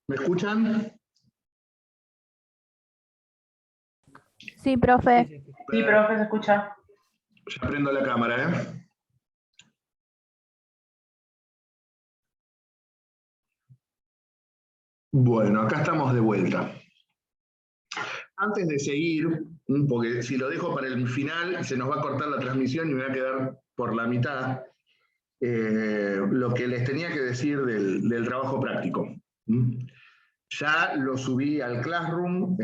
¿Me escuchan? Sí, profe. Sí, profe, se escucha. Ya prendo la cámara, ¿eh? Bueno, acá estamos de vuelta. Antes de seguir, porque si lo dejo para el final, se nos va a cortar la transmisión y me va a quedar por la mitad, lo que les tenía que decir del trabajo práctico. Ya lo subí al Classroom,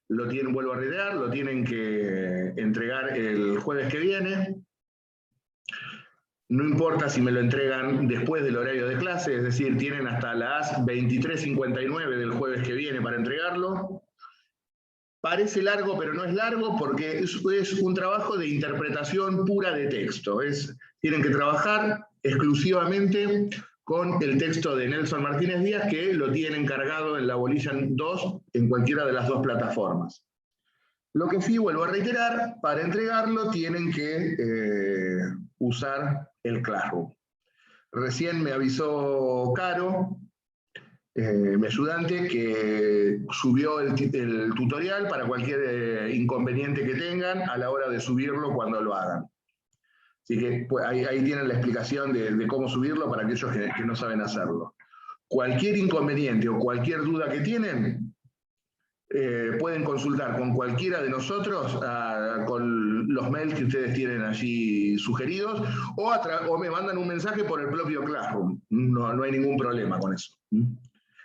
vuelvo a reiterar, lo tienen que entregar el jueves que viene. No importa si me lo entregan después del horario de clase, es decir, tienen hasta las 23:59 del jueves que viene para entregarlo. Parece largo, pero no es largo porque es un trabajo de interpretación pura de texto. Tienen que trabajar exclusivamente con el texto de Nelson Martínez Díaz, que lo tienen cargado en la bolilla 2 en cualquiera de las dos plataformas. Lo que sí, vuelvo a reiterar, para entregarlo tienen que usar el Classroom. Recién me avisó Caro, mi ayudante, que subió el tutorial para cualquier inconveniente que tengan a la hora de subirlo cuando lo hagan. Así que pues, ahí tienen la explicación de cómo subirlo para aquellos que no saben hacerlo. Cualquier inconveniente o cualquier duda que tienen, pueden consultar con cualquiera de nosotros, con los mails que ustedes tienen allí sugeridos, o me mandan un mensaje por el propio Classroom. No hay ningún problema con eso.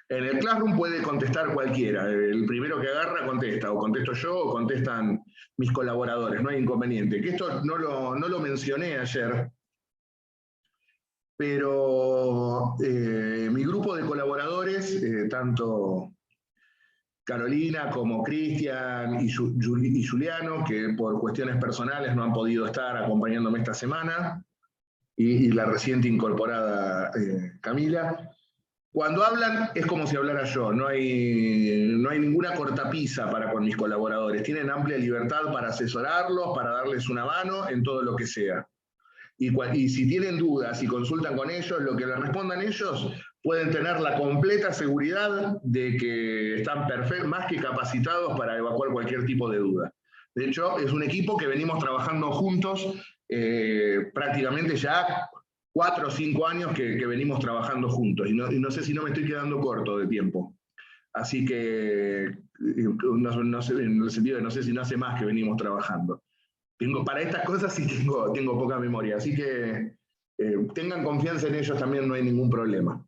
En el Classroom puede contestar cualquiera. El primero que agarra contesta, o contesto yo, o contestan mis colaboradores. No hay inconveniente. Que esto no lo mencioné ayer, pero mi grupo de colaboradores, tanto Carolina como Cristian y Juliano, que por cuestiones personales no han podido estar acompañándome esta semana, y la reciente incorporada Camila. Cuando hablan es como si hablara yo, no hay ninguna cortapisa para con mis colaboradores, tienen amplia libertad para asesorarlos, para darles una mano en todo lo que sea. Y si tienen dudas y consultan con ellos, lo que les respondan ellos, pueden tener la completa seguridad de que están más que capacitados para evacuar cualquier tipo de duda. De hecho, es un equipo que venimos trabajando juntos prácticamente ya 4 o 5 años que venimos trabajando juntos. Y no sé si no me estoy quedando corto de tiempo. Así que, no sé, en el sentido de no sé si no hace más que venimos trabajando. Para estas cosas sí tengo poca memoria, así que tengan confianza en ellos también, no hay ningún problema.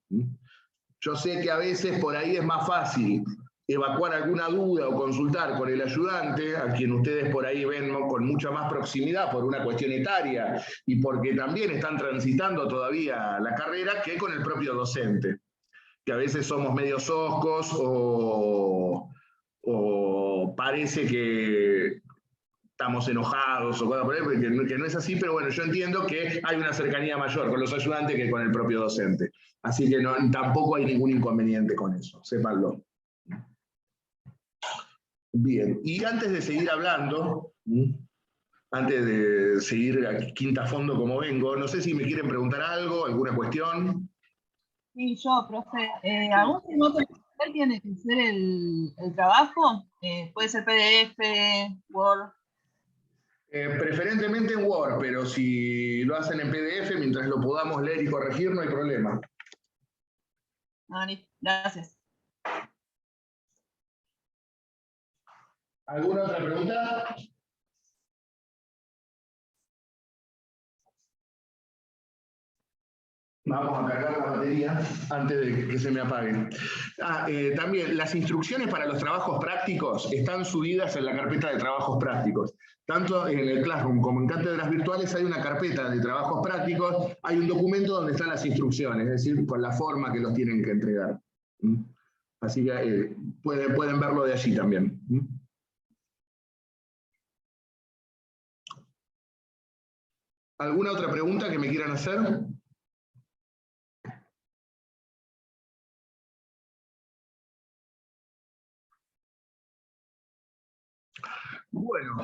Yo sé que a veces por ahí es más fácil evacuar alguna duda o consultar con el ayudante, a quien ustedes por ahí ven con mucha más proximidad por una cuestión etaria y porque también están transitando todavía la carrera, que con el propio docente, que a veces somos medio soscos o parece que estamos enojados o cosas por ahí, que no es así, pero bueno, yo entiendo que hay una cercanía mayor con los ayudantes que con el propio docente. Así que tampoco hay ningún inconveniente con eso, sépanlo. Bien, y antes de seguir hablando, antes de seguir a quinta fondo como vengo, no sé si me quieren preguntar algo, alguna cuestión. Sí, yo, profe. ¿Algún formato digital tiene que ser el trabajo? Puede ser PDF, Word. Preferentemente en Word, pero si lo hacen en PDF, mientras lo podamos leer y corregir, no hay problema. Gracias. ¿Alguna otra pregunta? Vamos a cargar la batería antes de que se me apague. También, las instrucciones para los trabajos prácticos están subidas en la carpeta de trabajos prácticos. Tanto en el Classroom como en cátedras virtuales hay una carpeta de trabajos prácticos, hay un documento donde están las instrucciones, es decir, con la forma que los tienen que entregar. Así que pueden verlo de allí también. ¿Alguna otra pregunta que me quieran hacer? Bueno,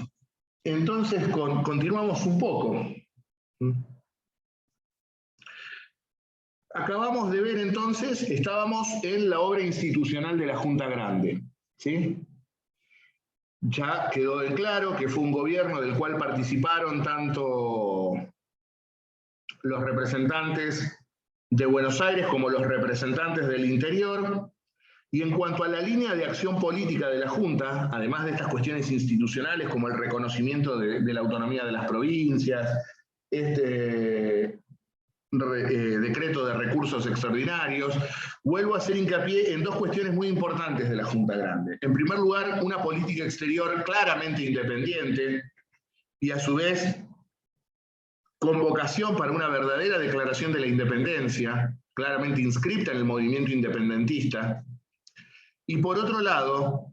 entonces continuamos un poco. acabamos de ver entonces, estábamos en la obra institucional de la Junta Grande, ¿sí? Ya quedó en claro que fue un gobierno del cual participaron tanto los representantes de Buenos Aires como los representantes del interior. Y en cuanto a la línea de acción política de la Junta, además de estas cuestiones institucionales como el reconocimiento de la autonomía de las provincias, decreto de recursos extraordinarios, vuelvo a hacer hincapié en dos cuestiones muy importantes de la Junta Grande. En primer lugar, una política exterior claramente independiente y a su vez con vocación para una verdadera declaración de la independencia, claramente inscripta en el movimiento independentista. Y por otro lado,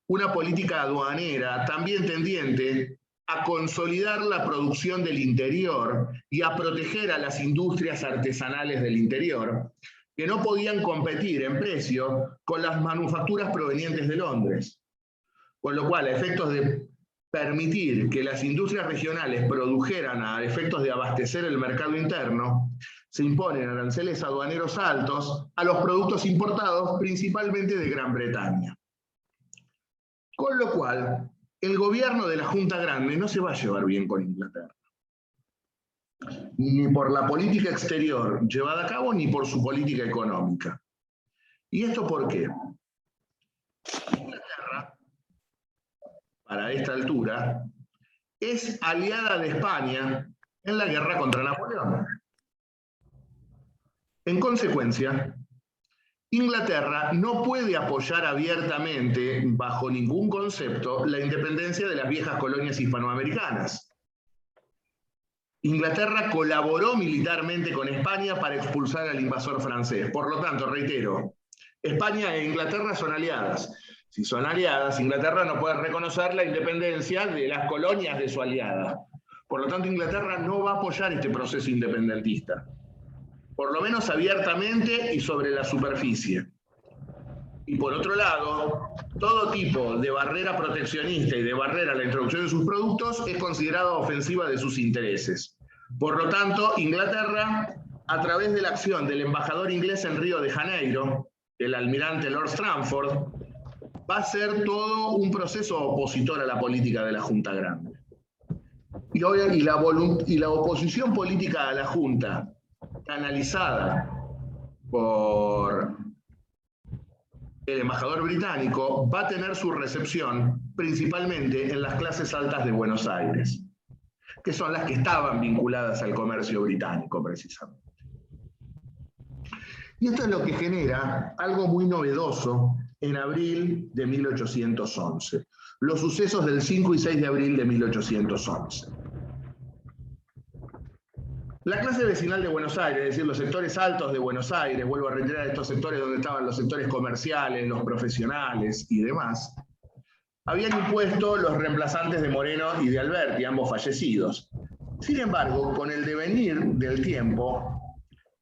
una política aduanera también tendiente a consolidar la producción del interior y a proteger a las industrias artesanales del interior, que no podían competir en precio con las manufacturas provenientes de Londres. Con lo cual, a efectos de permitir que las industrias regionales produjeran a efectos de abastecer el mercado interno, se imponen aranceles aduaneros altos a los productos importados principalmente de Gran Bretaña. Con lo cual, el gobierno de la Junta Grande no se va a llevar bien con Inglaterra. Ni por la política exterior llevada a cabo, ni por su política económica. ¿Y esto por qué? Inglaterra, para esta altura, es aliada de España en la guerra contra Napoleón. En consecuencia, Inglaterra no puede apoyar abiertamente, bajo ningún concepto, la independencia de las viejas colonias hispanoamericanas. Inglaterra colaboró militarmente con España para expulsar al invasor francés. Por lo tanto, reitero, España e Inglaterra son aliadas. Si son aliadas, Inglaterra no puede reconocer la independencia de las colonias de su aliada. Por lo tanto, Inglaterra no va a apoyar este proceso independentista. Por lo menos abiertamente y sobre la superficie. Y por otro lado, todo tipo de barrera proteccionista y de barrera a la introducción de sus productos es considerada ofensiva de sus intereses. Por lo tanto, Inglaterra, a través de la acción del embajador inglés en Río de Janeiro, el almirante Lord Stranford, va a ser todo un proceso opositor a la política de la Junta Grande. Y la oposición política a la Junta, canalizada por el embajador británico, va a tener su recepción principalmente en las clases altas de Buenos Aires, que son las que estaban vinculadas al comercio británico precisamente. Y esto es lo que genera algo muy novedoso en abril de 1811, los sucesos del 5 y 6 de abril de 1811. La clase vecinal de Buenos Aires, es decir, los sectores altos de Buenos Aires, vuelvo a reiterar estos sectores donde estaban los sectores comerciales, los profesionales y demás, habían impuesto los reemplazantes de Moreno y de Alberti, ambos fallecidos. Sin embargo, con el devenir del tiempo,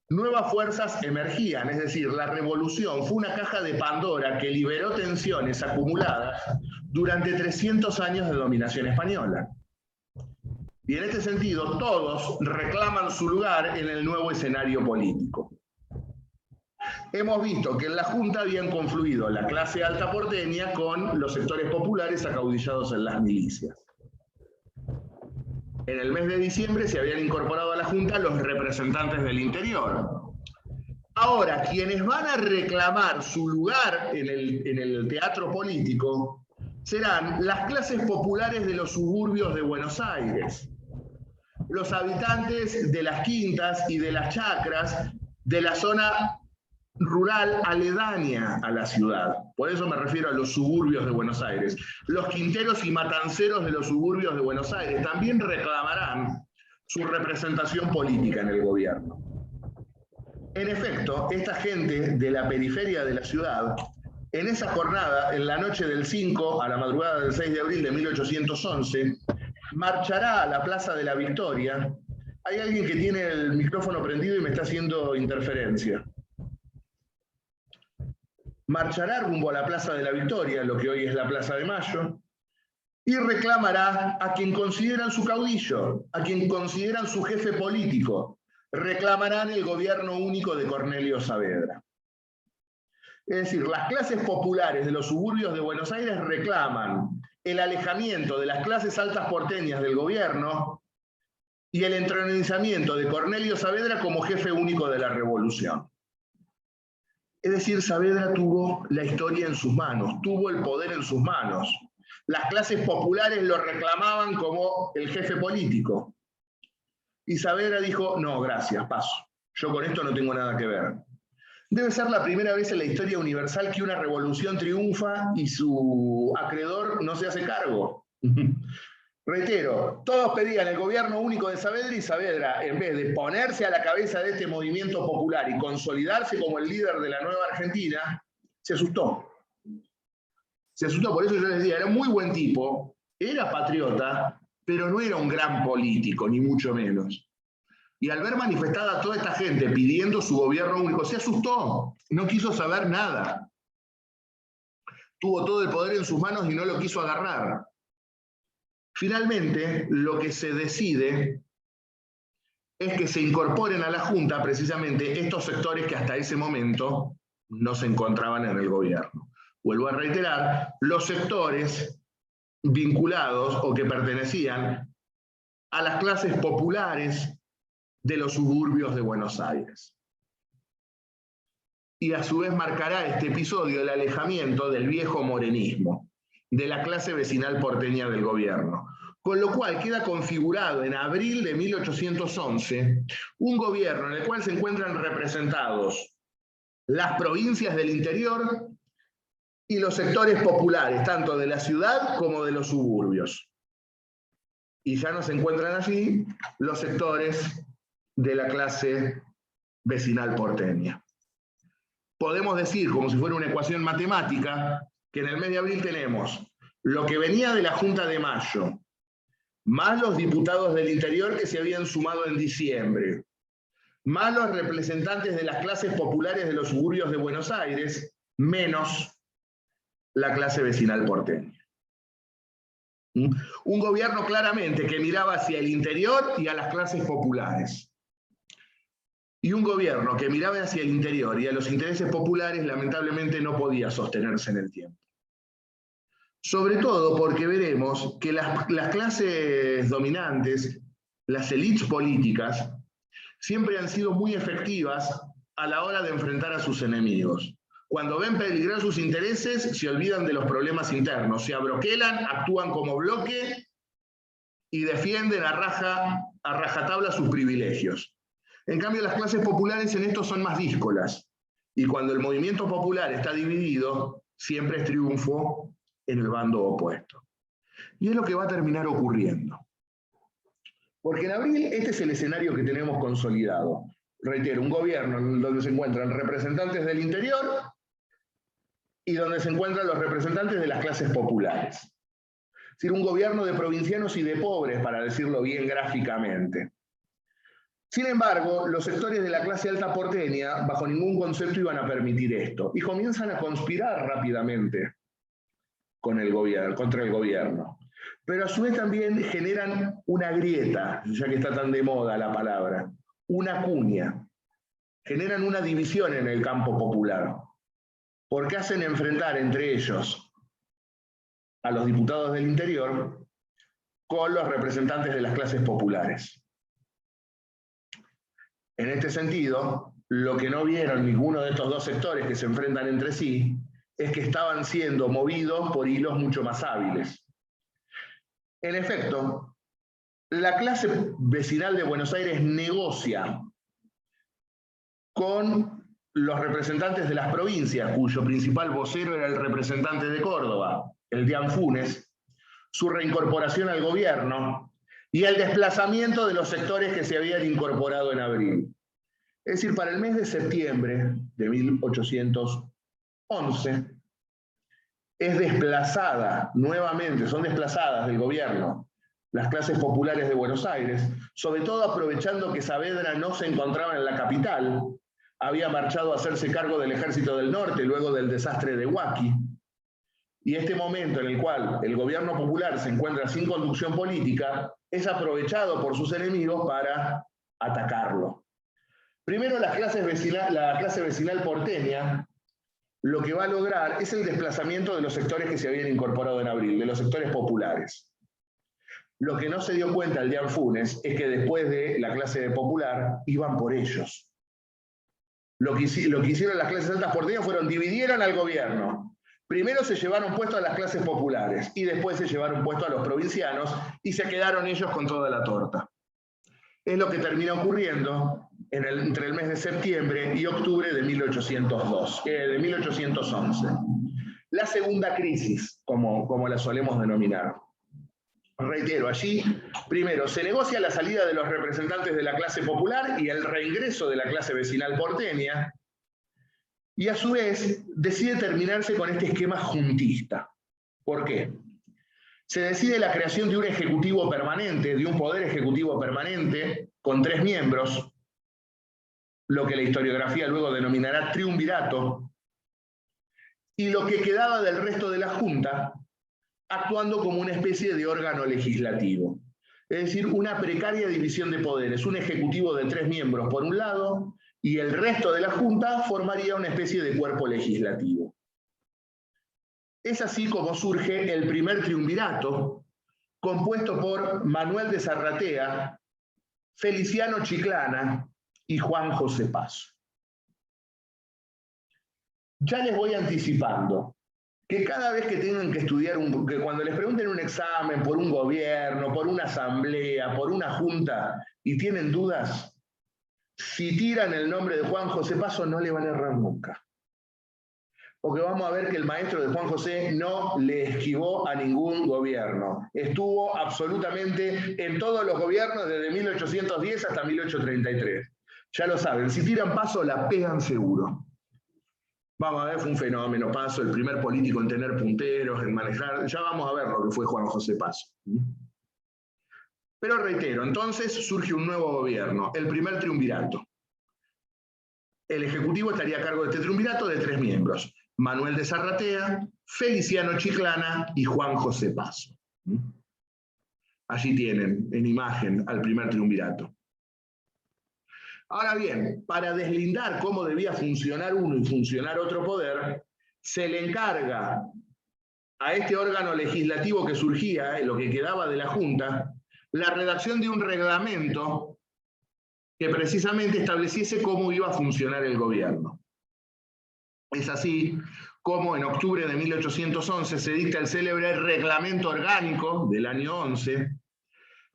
nuevas fuerzas emergían, es decir, la revolución fue una caja de Pandora que liberó tensiones acumuladas durante 300 años de dominación española. Y en este sentido, todos reclaman su lugar en el nuevo escenario político. Hemos visto que en la Junta habían confluido la clase alta porteña con los sectores populares acaudillados en las milicias. En el mes de diciembre se habían incorporado a la Junta los representantes del interior. Ahora, quienes van a reclamar su lugar en el teatro político serán las clases populares de los suburbios de Buenos Aires, los habitantes de las quintas y de las chacras de la zona rural aledaña a la ciudad. Por eso me refiero a los suburbios de Buenos Aires. Los quinteros y matanceros de los suburbios de Buenos Aires también reclamarán su representación política en el gobierno. En efecto, esta gente de la periferia de la ciudad, en esa jornada, en la noche del 5 a la madrugada del 6 de abril de 1811, marchará a la Plaza de la Victoria. Hay alguien que tiene el micrófono prendido y me está haciendo interferencia. Marchará rumbo a la Plaza de la Victoria, lo que hoy es la Plaza de Mayo, y reclamará a quien consideran su caudillo, a quien consideran su jefe político, reclamarán el gobierno único de Cornelio Saavedra. Es decir, las clases populares de los suburbios de Buenos Aires reclaman el alejamiento de las clases altas porteñas del gobierno y el entronizamiento de Cornelio Saavedra como jefe único de la revolución. Es decir, Saavedra tuvo la historia en sus manos, tuvo el poder en sus manos. Las clases populares lo reclamaban como el jefe político. Y Saavedra dijo, no, gracias, paso. Yo con esto no tengo nada que ver. Debe ser la primera vez en la historia universal que una revolución triunfa y su acreedor no se hace cargo. Reitero, todos pedían el gobierno único de Saavedra y Saavedra, en vez de ponerse a la cabeza de este movimiento popular y consolidarse como el líder de la nueva Argentina, se asustó. Se asustó, por eso yo les decía, era muy buen tipo, era patriota, pero no era un gran político, ni mucho menos. Y al ver manifestada a toda esta gente pidiendo su gobierno único, se asustó, no quiso saber nada. Tuvo todo el poder en sus manos y no lo quiso agarrar. Finalmente, lo que se decide es que se incorporen a la Junta precisamente estos sectores que hasta ese momento no se encontraban en el gobierno. Vuelvo a reiterar, los sectores vinculados o que pertenecían a las clases populares de los suburbios de Buenos Aires. Y a su vez marcará este episodio el alejamiento del viejo morenismo, de la clase vecinal porteña del gobierno. Con lo cual queda configurado en abril de 1811 un gobierno en el cual se encuentran representados las provincias del interior y los sectores populares, tanto de la ciudad como de los suburbios. Y ya no se encuentran allí los sectores de la clase vecinal porteña. Podemos decir, como si fuera una ecuación matemática, que en el mes de abril tenemos lo que venía de la Junta de Mayo, más los diputados del interior que se habían sumado en diciembre, más los representantes de las clases populares de los suburbios de Buenos Aires, menos la clase vecinal porteña. Un gobierno claramente que miraba hacia el interior y a las clases populares. Y un gobierno que miraba hacia el interior y a los intereses populares lamentablemente no podía sostenerse en el tiempo. Sobre todo porque veremos que las clases dominantes, las élites políticas, siempre han sido muy efectivas a la hora de enfrentar a sus enemigos. Cuando ven peligrar sus intereses, se olvidan de los problemas internos, se abroquelan, actúan como bloque y defienden a rajatabla sus privilegios. En cambio, las clases populares en esto son más díscolas. Y cuando el movimiento popular está dividido, siempre es triunfo en el bando opuesto. Y es lo que va a terminar ocurriendo. Porque en abril este es el escenario que tenemos consolidado. Reitero, un gobierno en donde se encuentran representantes del interior y donde se encuentran los representantes de las clases populares. Es decir, un gobierno de provincianos y de pobres, para decirlo bien gráficamente. Sin embargo, los sectores de la clase alta porteña, bajo ningún concepto iban a permitir esto, y comienzan a conspirar rápidamente contra el gobierno. Pero a su vez también generan una grieta, ya que está tan de moda la palabra, una cuña. Generan una división en el campo popular, porque hacen enfrentar entre ellos a los diputados del interior con los representantes de las clases populares. En este sentido, lo que no vieron ninguno de estos dos sectores que se enfrentan entre sí es que estaban siendo movidos por hilos mucho más hábiles. En efecto, la clase vecinal de Buenos Aires negocia con los representantes de las provincias, cuyo principal vocero era el representante de Córdoba, el Dian Funes, su reincorporación al gobierno y el desplazamiento de los sectores que se habían incorporado en abril. Es decir, para el mes de septiembre de 1811, es desplazada nuevamente, son desplazadas del gobierno las clases populares de Buenos Aires, sobre todo aprovechando que Saavedra no se encontraba en la capital, había marchado a hacerse cargo del Ejército del Norte luego del desastre de Huaki, y este momento en el cual el gobierno popular se encuentra sin conducción política, es aprovechado por sus enemigos para atacarlo. Primero, la clase vecinal porteña lo que va a lograr es el desplazamiento de los sectores que se habían incorporado en abril, de los sectores populares. Lo que no se dio cuenta el Dean Funes es que después de la clase popular iban por ellos. Lo que hicieron las clases altas porteñas dividieron al gobierno. Primero se llevaron puesto a las clases populares y después se llevaron puesto a los provincianos y se quedaron ellos con toda la torta. Es lo que termina ocurriendo entre el mes de septiembre y octubre de 1811. La segunda crisis, como la solemos denominar. Reitero, allí, primero, se negocia la salida de los representantes de la clase popular y el reingreso de la clase vecinal porteña, y a su vez decide terminarse con este esquema juntista. ¿Por qué? Se decide la creación de un ejecutivo permanente, de un poder ejecutivo permanente, con 3 miembros, lo que la historiografía luego denominará triunvirato, y lo que quedaba del resto de la Junta, actuando como una especie de órgano legislativo. Es decir, una precaria división de poderes, un ejecutivo de 3 miembros por un lado, y el resto de la Junta formaría una especie de cuerpo legislativo. Es así como surge el primer triunvirato, compuesto por Manuel de Zarratea, Feliciano Chiclana y Juan José Paso. Ya les voy anticipando que cada vez que tengan que estudiar, que cuando les pregunten un examen por un gobierno, por una asamblea, por una junta, y tienen dudas, si tiran el nombre de Juan José Paso no le van a errar nunca. Porque vamos a ver que el maestro de Juan José no le esquivó a ningún gobierno. Estuvo absolutamente en todos los gobiernos desde 1810 hasta 1833. Ya lo saben, si tiran Paso la pegan seguro. Vamos a ver, fue un fenómeno Paso, el primer político en tener punteros, en manejar, ya vamos a ver lo que fue Juan José Paso. Pero reitero, entonces surge un nuevo gobierno, el primer triunvirato. El Ejecutivo estaría a cargo de este triunvirato de 3 miembros, Manuel de Zarratea, Feliciano Chiclana y Juan José Paso. Allí tienen en imagen al primer triunvirato. Ahora bien, para deslindar cómo debía funcionar uno y funcionar otro poder, se le encarga a este órgano legislativo que surgía, lo que quedaba de la Junta, la redacción de un reglamento que precisamente estableciese cómo iba a funcionar el gobierno. Es así como en octubre de 1811 se dicta el célebre Reglamento Orgánico del año 11,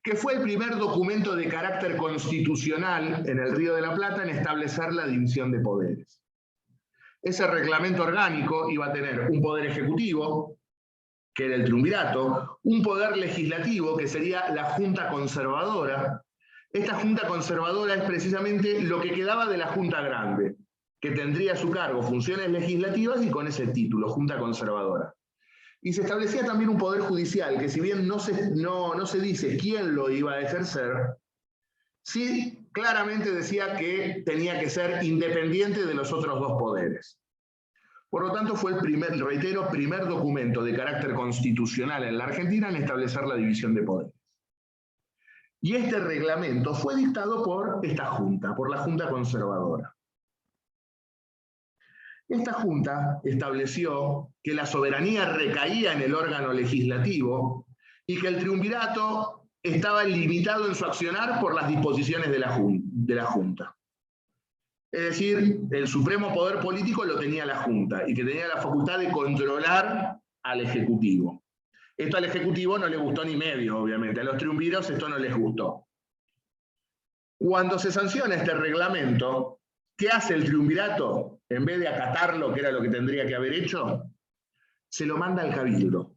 que fue el primer documento de carácter constitucional en el Río de la Plata en establecer la división de poderes. Ese reglamento orgánico iba a tener un poder ejecutivo, que era el triunvirato, un poder legislativo, que sería la Junta Conservadora. Esta Junta Conservadora es precisamente lo que quedaba de la Junta Grande, que tendría a su cargo funciones legislativas y con ese título, Junta Conservadora. Y se establecía también un poder judicial, que si bien no se dice quién lo iba a ejercer, sí claramente decía que tenía que ser independiente de los otros 2 poderes. Por lo tanto, fue el primer documento de carácter constitucional en la Argentina en establecer la división de poderes. Y este reglamento fue dictado por esta Junta, por la Junta Conservadora. Esta Junta estableció que la soberanía recaía en el órgano legislativo y que el triunvirato estaba limitado en su accionar por las disposiciones de la Junta. Es decir, el supremo poder político lo tenía la Junta y que tenía la facultad de controlar al Ejecutivo. Esto al Ejecutivo no le gustó ni medio, obviamente. A los triunviros esto no les gustó. Cuando se sanciona este reglamento, ¿qué hace el triunvirato? En vez de acatarlo, que era lo que tendría que haber hecho, se lo manda al Cabildo.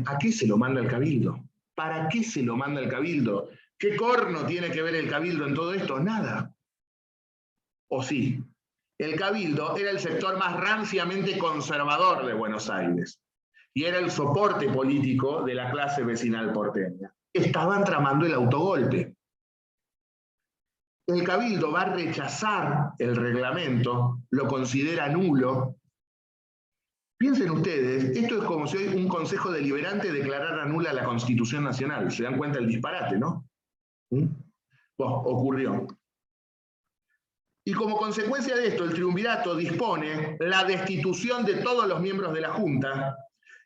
¿A qué se lo manda el Cabildo? ¿Para qué se lo manda el Cabildo? ¿Qué corno tiene que ver el Cabildo en todo esto? Nada. ¿O sí? El Cabildo era el sector más ranciamente conservador de Buenos Aires y era el soporte político de la clase vecinal porteña. Estaban tramando el autogolpe. El Cabildo va a rechazar el reglamento, lo considera nulo. Piensen ustedes, esto es como si hoy un consejo deliberante declarara nula la Constitución Nacional. ¿Se dan cuenta del disparate, no? Bueno, ocurrió. Y como consecuencia de esto, el triunvirato dispone la destitución de todos los miembros de la Junta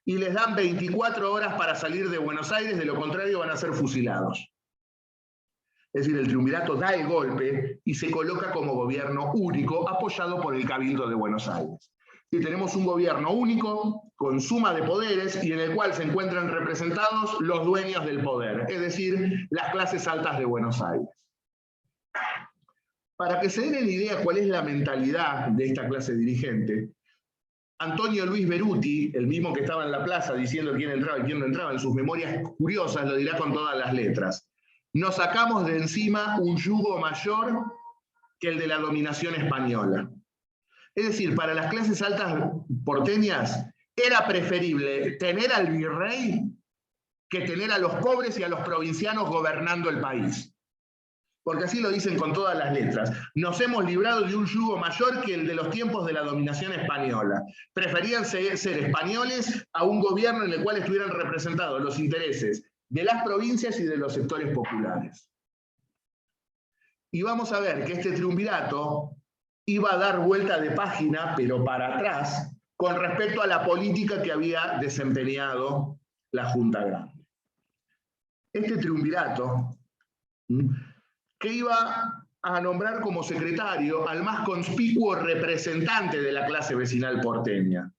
y les dan 24 horas para salir de Buenos Aires, de lo contrario van a ser fusilados. Es decir, el triunvirato da el golpe y se coloca como gobierno único, apoyado por el Cabildo de Buenos Aires. Y tenemos un gobierno único, con suma de poderes, y en el cual se encuentran representados los dueños del poder, es decir, las clases altas de Buenos Aires. Para que se den idea cuál es la mentalidad de esta clase dirigente, Antonio Luis Beruti, el mismo que estaba en la plaza diciendo quién entraba y quién no entraba, en sus memorias curiosas lo dirá con todas las letras. Nos sacamos de encima un yugo mayor que el de la dominación española. Es decir, para las clases altas porteñas era preferible tener al virrey que tener a los pobres y a los provincianos gobernando el país. Porque así lo dicen con todas las letras. Nos hemos librado de un yugo mayor que el de los tiempos de la dominación española. Preferían ser españoles a un gobierno en el cual estuvieran representados los intereses de las provincias y de los sectores populares. Y vamos a ver que este triunvirato iba a dar vuelta de página, pero para atrás, con respecto a la política que había desempeñado la Junta Grande. Este triunvirato, que iba a nombrar como secretario al más conspicuo representante de la clase vecinal porteña,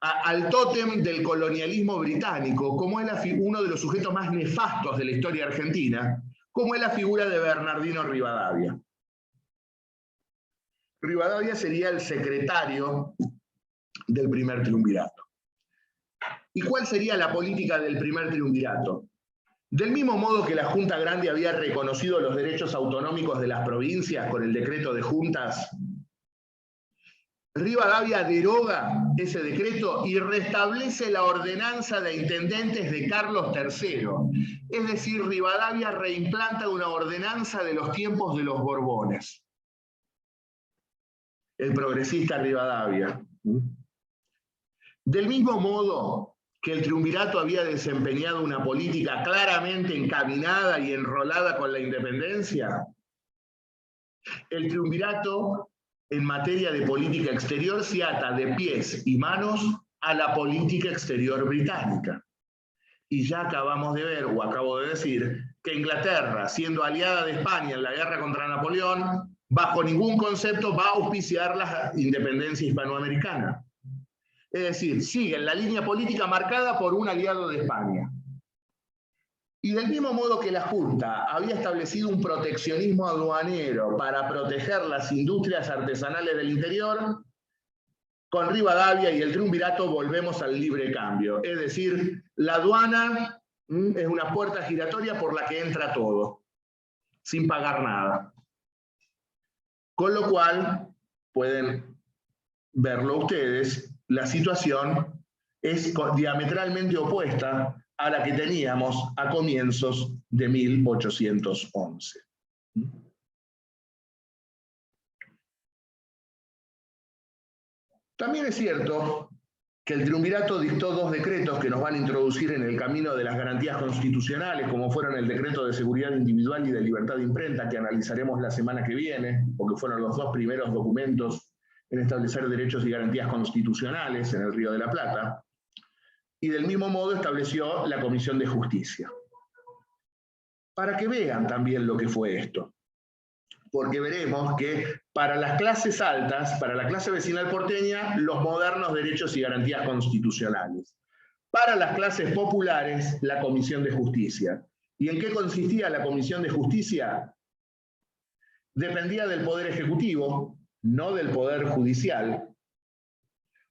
al tótem del colonialismo británico, como es uno de los sujetos más nefastos de la historia argentina, como es la figura de Bernardino Rivadavia. Rivadavia sería el secretario del primer triunvirato. ¿Y cuál sería la política del primer triunvirato? Del mismo modo que la Junta Grande había reconocido los derechos autonómicos de las provincias con el decreto de juntas, Rivadavia deroga ese decreto y restablece la ordenanza de intendentes de Carlos III. Es decir, Rivadavia reimplanta una ordenanza de los tiempos de los Borbones. El progresista Rivadavia. Del mismo modo que el triunvirato había desempeñado una política claramente encaminada y enrolada con la independencia, el triunvirato en materia de política exterior se ata de pies y manos a la política exterior británica. Y ya acabamos de ver, o acabo de decir, que Inglaterra, siendo aliada de España en la guerra contra Napoleón, bajo ningún concepto va a auspiciar la independencia hispanoamericana. Es decir, sigue la línea política marcada por un aliado de España. Y del mismo modo que la Junta había establecido un proteccionismo aduanero para proteger las industrias artesanales del interior, con Rivadavia y el triunvirato volvemos al libre cambio. Es decir, la aduana es una puerta giratoria por la que entra todo, sin pagar nada. Con lo cual, pueden verlo ustedes, la situación es diametralmente opuesta a la que teníamos a comienzos de 1811. También es cierto que el triunvirato dictó dos decretos que nos van a introducir en el camino de las garantías constitucionales, como fueron el decreto de seguridad individual y de libertad de imprenta, que analizaremos la semana que viene, porque fueron los dos primeros documentos en establecer derechos y garantías constitucionales en el Río de la Plata, y del mismo modo estableció la Comisión de Justicia. Para que vean también lo que fue esto, porque veremos que para las clases altas, para la clase vecinal porteña, los modernos derechos y garantías constitucionales. Para las clases populares, la Comisión de Justicia. ¿Y en qué consistía la Comisión de Justicia? Dependía del Poder Ejecutivo, no del Poder Judicial.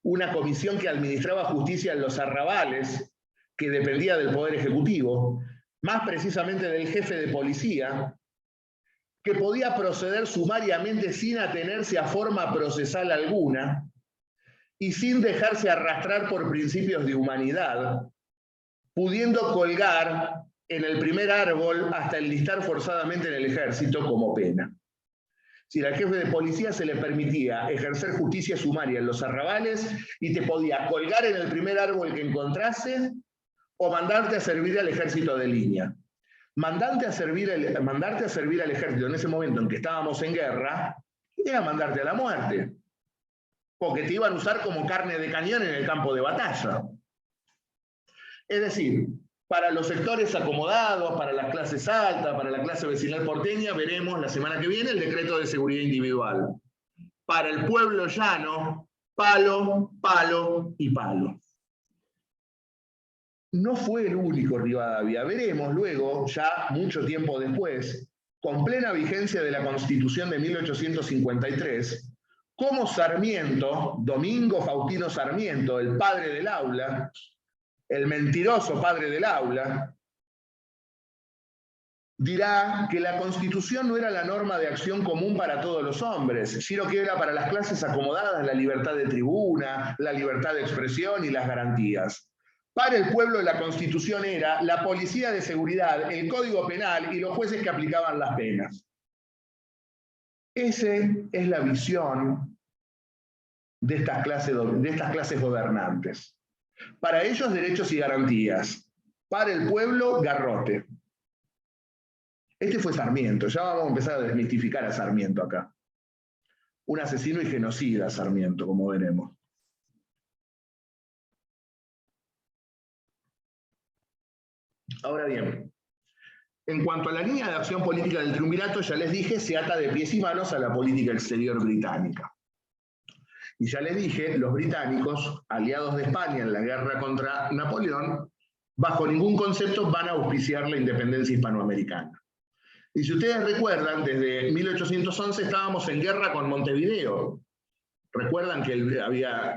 Una comisión que administraba justicia en los arrabales, que dependía del Poder Ejecutivo, más precisamente del jefe de policía, que podía proceder sumariamente sin atenerse a forma procesal alguna y sin dejarse arrastrar por principios de humanidad, pudiendo colgar en el primer árbol hasta enlistar forzadamente en el ejército como pena. Si al jefe de policía se le permitía ejercer justicia sumaria en los arrabales y te podía colgar en el primer árbol que encontrase o mandarte a servir al ejército de línea. mandarte a servir al ejército en ese momento en que estábamos en guerra, era mandarte a la muerte. Porque te iban a usar como carne de cañón en el campo de batalla. Es decir, para los sectores acomodados, para las clases altas, para la clase vecinal porteña, veremos la semana que viene el decreto de seguridad individual. Para el pueblo llano, palo, palo y palo. No fue el único Rivadavia. Veremos luego, ya mucho tiempo después, con plena vigencia de la Constitución de 1853, cómo Sarmiento, Domingo Faustino Sarmiento, el padre del aula, el mentiroso padre del aula, dirá que la Constitución no era la norma de acción común para todos los hombres, sino que era para las clases acomodadas la libertad de tribuna, la libertad de expresión y las garantías. Para el pueblo la Constitución era la policía de seguridad, el Código Penal y los jueces que aplicaban las penas. Esa es la visión de estas clases gobernantes. Para ellos, derechos y garantías. Para el pueblo, garrote. Este fue Sarmiento. Ya vamos a empezar a desmitificar a Sarmiento acá. Un asesino y genocida, Sarmiento, como veremos. Ahora bien, en cuanto a la línea de acción política del triunvirato, ya les dije, se ata de pies y manos a la política exterior británica. Y ya les dije, los británicos, aliados de España en la guerra contra Napoleón, bajo ningún concepto van a auspiciar la independencia hispanoamericana. Y si ustedes recuerdan, desde 1811 estábamos en guerra con Montevideo. Recuerdan que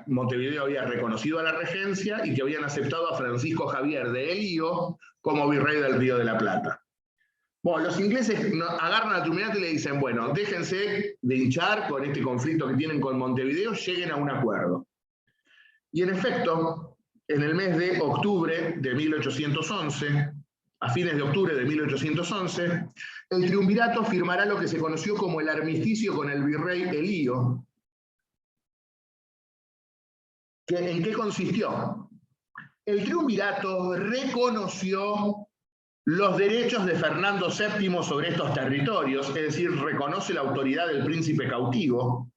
Montevideo había reconocido a la regencia y que habían aceptado a Francisco Javier de Elío como virrey del Río de la Plata. Bueno, los ingleses agarran al triunvirato y le dicen, bueno, déjense de hinchar con este conflicto que tienen con Montevideo, lleguen a un acuerdo. Y en efecto, en el mes de octubre de 1811, a fines de octubre de 1811, el triunvirato firmará lo que se conoció como el armisticio con el virrey Elío. ¿En qué consistió? El triunvirato reconoció los derechos de Fernando VII sobre estos territorios, es decir, reconoce la autoridad del príncipe cautivo,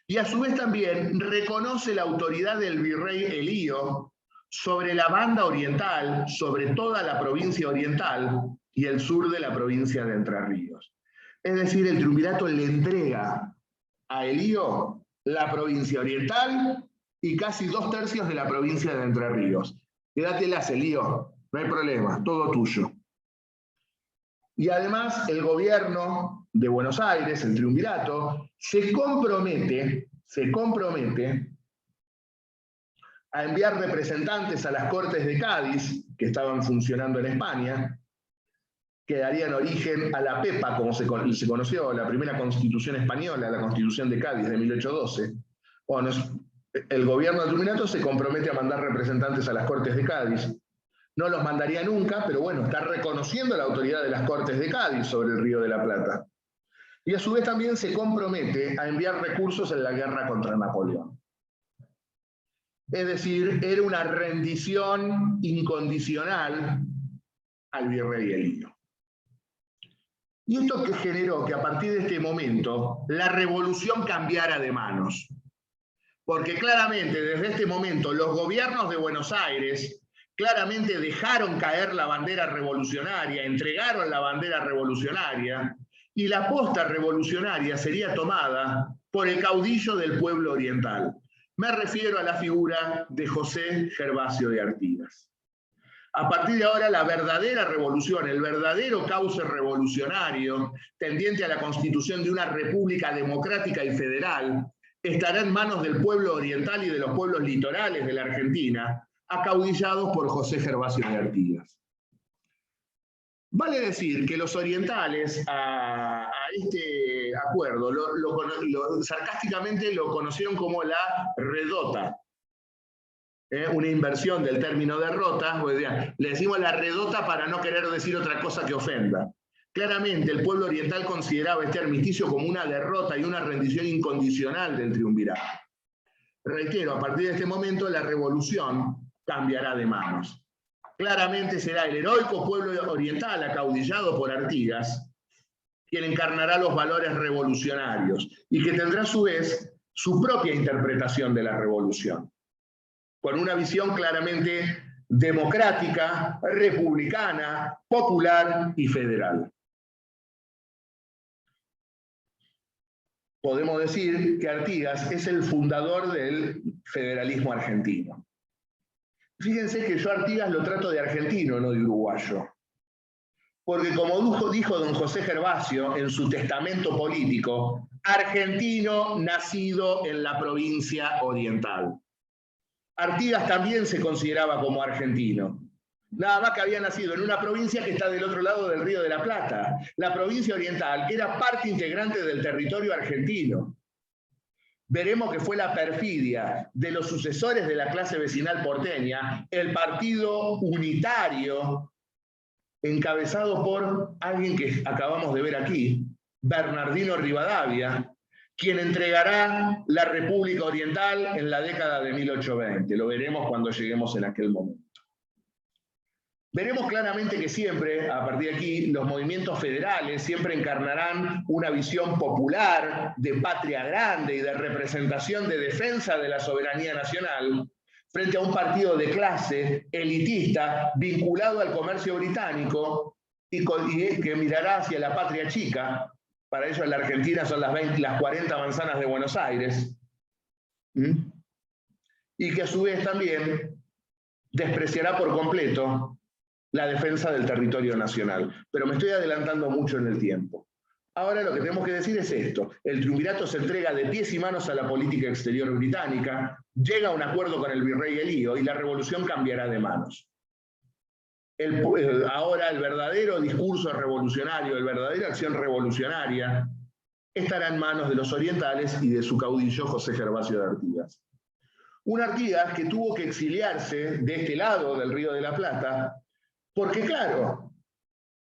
y a su vez también reconoce la autoridad del virrey Elío sobre la banda oriental, sobre toda la provincia oriental y el sur de la provincia de Entre Ríos. Es decir, el triunvirato le entrega a Elío la provincia oriental y casi 2/3 de la provincia de Entre Ríos. Quédatelas, Elío, no hay problema, todo tuyo. Y además el gobierno de Buenos Aires, el triunvirato, se compromete a enviar representantes a las Cortes de Cádiz, que estaban funcionando en España, que darían origen a la PEPA, como se conoció, la primera constitución española, la Constitución de Cádiz de 1812. Bueno, el gobierno del triunvirato se compromete a mandar representantes a las Cortes de Cádiz. No los mandaría nunca, pero bueno, está reconociendo la autoridad de las Cortes de Cádiz sobre el Río de la Plata. Y a su vez también se compromete a enviar recursos en la guerra contra Napoleón. Es decir, era una rendición incondicional al virrey Elío. Y esto que generó que a partir de este momento la revolución cambiara de manos. Porque claramente desde este momento los gobiernos de Buenos Aires claramente dejaron caer la bandera revolucionaria, entregaron la bandera revolucionaria, y la posta revolucionaria sería tomada por el caudillo del pueblo oriental. Me refiero a la figura de José Gervasio de Artigas. A partir de ahora, la verdadera revolución, el verdadero cauce revolucionario, tendiente a la constitución de una república democrática y federal, estará en manos del pueblo oriental y de los pueblos litorales de la Argentina, acaudillados por José Gervasio de Artigas. Vale decir que los orientales a este acuerdo sarcásticamente lo conocieron como la redota. Una inversión del término derrota, le decimos la redota para no querer decir otra cosa que ofenda. Claramente el pueblo oriental consideraba este armisticio como una derrota y una rendición incondicional del triunvirato. Reitero, a partir de este momento la revolución cambiará de manos. claramente será el heroico pueblo oriental acaudillado por Artigas quien encarnará los valores revolucionarios y que tendrá a su vez su propia interpretación de la revolución, con una visión claramente democrática, republicana, popular y federal. Podemos decir que Artigas es el fundador del federalismo argentino. Fíjense que yo a Artigas lo trato de argentino, no de uruguayo. Porque como dijo don José Gervasio en su testamento político, argentino nacido en la provincia oriental. Artigas también se consideraba como argentino. Nada más que había nacido en una provincia que está del otro lado del Río de la Plata. La provincia oriental era parte integrante del territorio argentino. Veremos que fue la perfidia de los sucesores de la clase vecinal porteña, el partido unitario, encabezado por alguien que acabamos de ver aquí, Bernardino Rivadavia, quien entregará la República Oriental en la década de 1820. Lo veremos cuando lleguemos en aquel momento. Veremos claramente que siempre, a partir de aquí, los movimientos federales siempre encarnarán una visión popular de patria grande y de representación de defensa de la soberanía nacional frente a un partido de clase elitista vinculado al comercio británico y que mirará hacia la patria chica. Para ellos la Argentina son las 40 manzanas de Buenos Aires. Y que a su vez también despreciará por completo la defensa del territorio nacional. Pero me estoy adelantando mucho en el tiempo. Ahora lo que tenemos que decir es esto. El triunvirato se entrega de pies y manos a la política exterior británica, llega a un acuerdo con el virrey Elío y la revolución cambiará de manos. Ahora el verdadero discurso revolucionario, la verdadera acción revolucionaria, estará en manos de los orientales y de su caudillo José Gervasio de Artigas. Un Artigas que tuvo que exiliarse de este lado del Río de la Plata, porque claro,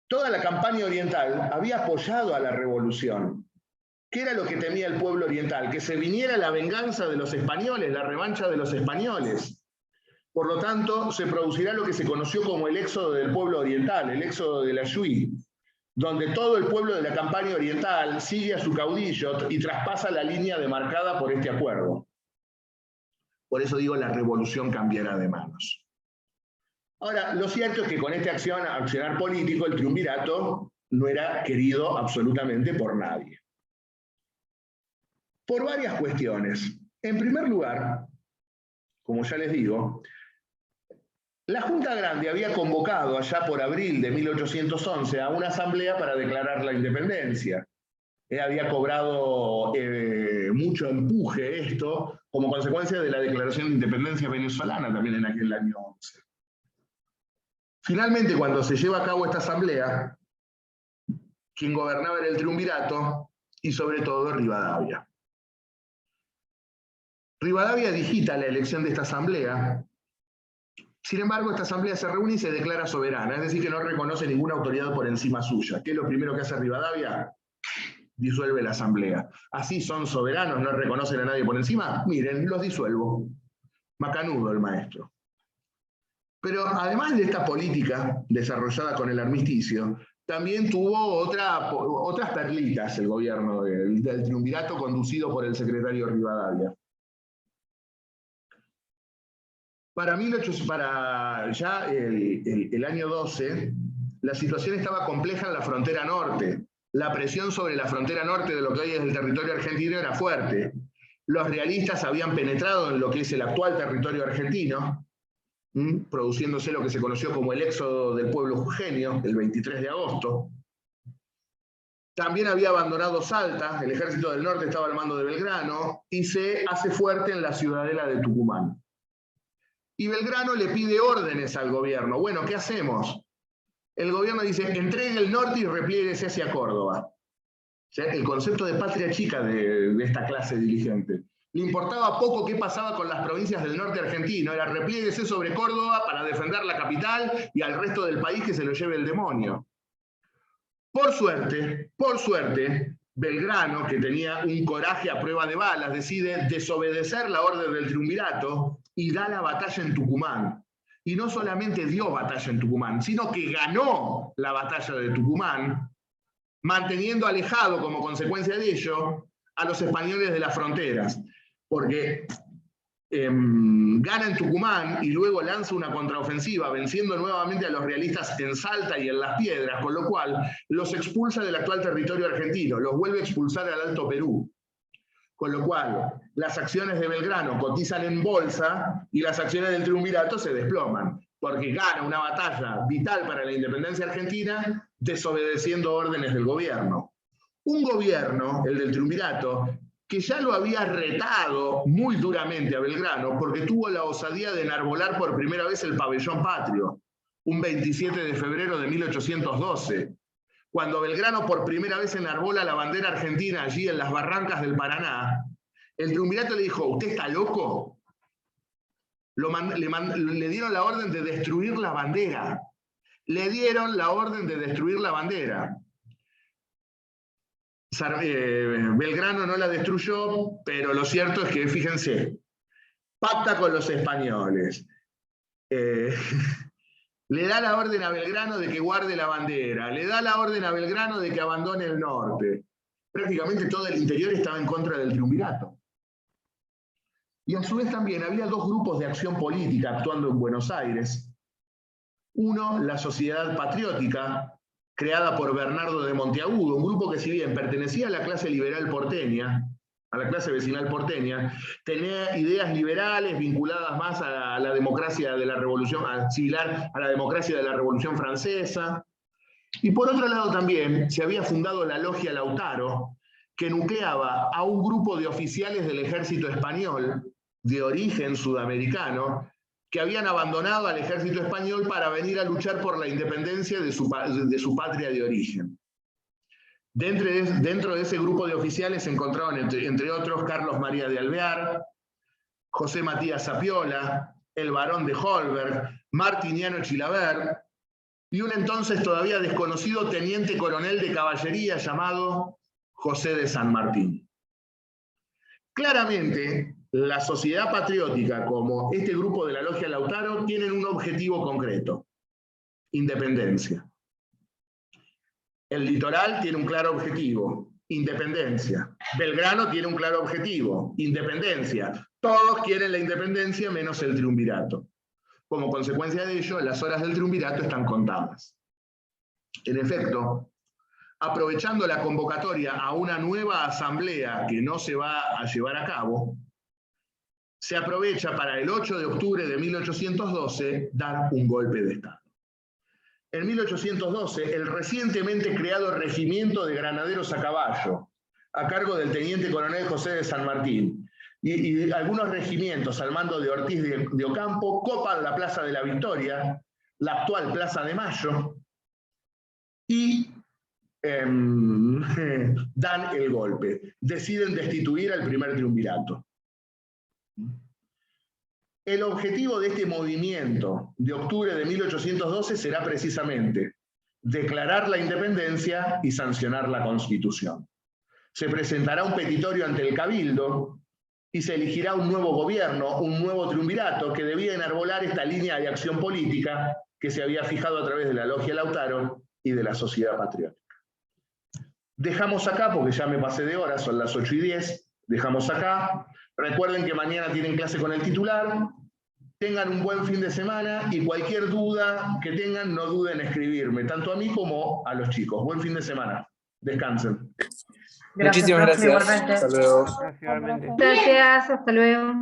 toda la campaña oriental había apoyado a la revolución. ¿Qué era lo que temía el pueblo oriental? Que se viniera la venganza de los españoles, la revancha de los españoles. Por lo tanto, se producirá lo que se conoció como el éxodo del pueblo oriental, el éxodo de la Yui, donde todo el pueblo de la campaña oriental sigue a su caudillo y traspasa la línea demarcada por este acuerdo. Por eso digo, la revolución cambiará de manos. Ahora, lo cierto es que con este accionar político, el triunvirato no era querido absolutamente por nadie. Por varias cuestiones. En primer lugar, como ya les digo, la Junta Grande había convocado allá por abril de 1811 a una asamblea para declarar la independencia. Había cobrado mucho empuje esto como consecuencia de la declaración de independencia venezolana también en aquel año 11. Finalmente, cuando se lleva a cabo esta asamblea, quien gobernaba era el triunvirato y sobre todo Rivadavia. Rivadavia digita la elección de esta asamblea. Sin embargo, esta asamblea se reúne y se declara soberana, es decir, que no reconoce ninguna autoridad por encima suya. ¿Qué es lo primero que hace Rivadavia? Disuelve la asamblea. Así son soberanos, no reconocen a nadie por encima. Miren, los disuelvo. Macanudo el maestro. Pero además de esta política desarrollada con el armisticio, también tuvo otras perlitas el gobierno del triunvirato conducido por el secretario Rivadavia. Para ya el año 12, la situación estaba compleja en la frontera norte. La presión sobre la frontera norte de lo que hoy es el territorio argentino era fuerte. Los realistas habían penetrado en lo que es el actual territorio argentino, produciéndose lo que se conoció como el éxodo del pueblo jujeño, el 23 de agosto. También había abandonado Salta, el ejército del norte estaba al mando de Belgrano, y se hace fuerte en la ciudadela de Tucumán. Y Belgrano le pide órdenes al gobierno. Bueno, ¿qué hacemos? El gobierno dice, entregue el norte y replieguese hacia Córdoba. O sea, el concepto de patria chica de esta clase dirigente. Le importaba poco qué pasaba con las provincias del norte argentino, era replieguese sobre Córdoba para defender la capital y al resto del país que se lo lleve el demonio. Por suerte, Belgrano, que tenía un coraje a prueba de balas, decide desobedecer la orden del triunvirato y da la batalla en Tucumán. y no solamente dio batalla en Tucumán, sino que ganó la batalla de Tucumán, manteniendo alejado como consecuencia de ello a los españoles de las fronteras, porque gana en Tucumán y luego lanza una contraofensiva, venciendo nuevamente a los realistas en Salta y en Las Piedras, con lo cual los expulsa del actual territorio argentino, los vuelve a expulsar al Alto Perú. Con lo cual, las acciones de Belgrano cotizan en bolsa y las acciones del triunvirato se desploman, porque gana una batalla vital para la independencia argentina desobedeciendo órdenes del gobierno. Un gobierno, el del triunvirato, que ya lo había retado muy duramente a Belgrano porque tuvo la osadía de enarbolar por primera vez el pabellón patrio, un 27 de febrero de 1812. Cuando Belgrano por primera vez enarbola la bandera argentina allí en las barrancas del Paraná, el triunvirato le dijo: ¿usted está loco? Le dieron la orden de destruir la bandera. Le dieron la orden de destruir la bandera. Belgrano no la destruyó, pero lo cierto es que, fíjense, pacta con los españoles. Le da la orden a Belgrano de que guarde la bandera, le da la orden a Belgrano de que abandone el norte. Prácticamente todo el interior estaba en contra del triunvirato. Y a su vez también había dos grupos de acción política actuando en Buenos Aires. Uno, la Sociedad Patriótica, creada por Bernardo de Monteagudo, un grupo que si bien pertenecía a la clase liberal porteña, a la clase vecinal porteña, tenía ideas liberales vinculadas más a la democracia de la Revolución, similar a la democracia de la Revolución Francesa. Y por otro lado también se había fundado la Logia Lautaro, que nucleaba a un grupo de oficiales del ejército español, de origen sudamericano, que habían abandonado al ejército español para venir a luchar por la independencia de su patria de origen. Dentro de ese grupo de oficiales se encontraban, entre otros, Carlos María de Alvear, José Matías Zapiola, el barón de Holberg, Martiniano Chilavert, y un entonces todavía desconocido teniente coronel de caballería llamado José de San Martín. Claramente, la Sociedad Patriótica, como este grupo de la Logia Lautaro, tienen un objetivo concreto: independencia. El litoral tiene un claro objetivo: independencia. Belgrano tiene un claro objetivo: independencia. Todos quieren la independencia menos el triunvirato. Como consecuencia de ello, las horas del triunvirato están contadas. En efecto, aprovechando la convocatoria a una nueva asamblea que no se va a llevar a cabo, se aprovecha para el 8 de octubre de 1812 dar un golpe de Estado. En 1812, el recientemente creado Regimiento de Granaderos a Caballo, a cargo del teniente coronel José de San Martín, y algunos regimientos al mando de Ortiz de Ocampo, copan la Plaza de la Victoria, la actual Plaza de Mayo, y dan el golpe. Deciden destituir al primer triunvirato. El objetivo de este movimiento de octubre de 1812 será precisamente declarar la independencia y sancionar la Constitución. Se presentará un petitorio ante el Cabildo y se elegirá un nuevo gobierno, un nuevo triunvirato que debía enarbolar esta línea de acción política que se había fijado a través de la Logia Lautaro y de la Sociedad Patriótica. Dejamos acá, porque ya me pasé de hora, son las 8:10, dejamos acá. Recuerden que mañana tienen clase con el titular. Tengan un buen fin de semana y cualquier duda que tengan, no duden en escribirme, tanto a mí como a los chicos. Buen fin de semana. Descansen. Muchísimas gracias. Igualmente. Hasta luego. Gracias, igualmente. Gracias, hasta luego.